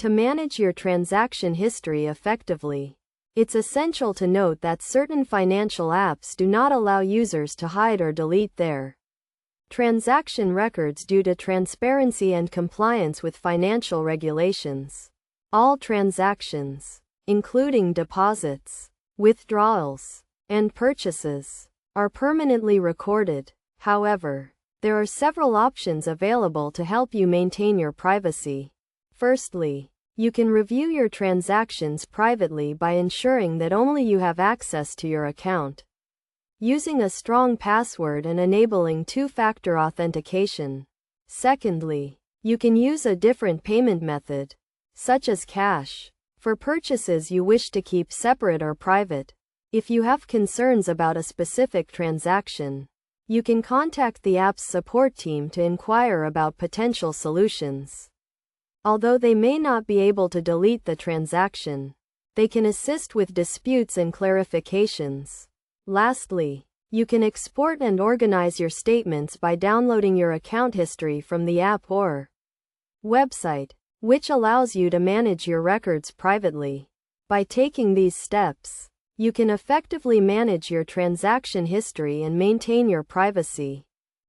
To manage your transaction history effectively, it's essential to note that certain financial apps do not allow users to hide or delete their transaction records due to transparency and compliance with financial regulations. All transactions, including deposits, withdrawals, and purchases, are permanently recorded. However, there are several options available to help you maintain your privacy. Firstly, you can review your transactions privately by ensuring that only you have access to your account, using a strong password and enabling two-factor authentication. Secondly, you can use a different payment method, such as cash, for purchases you wish to keep separate or private. If you have concerns about a specific transaction, you can contact the app's support team to inquire about potential solutions. Although they may not be able to delete the transaction, they can assist with disputes and clarifications. Lastly, you can export and organize your statements by downloading your account history from the app or website, which allows you to manage your records privately. By taking these steps, you can effectively manage your transaction history and maintain your privacy.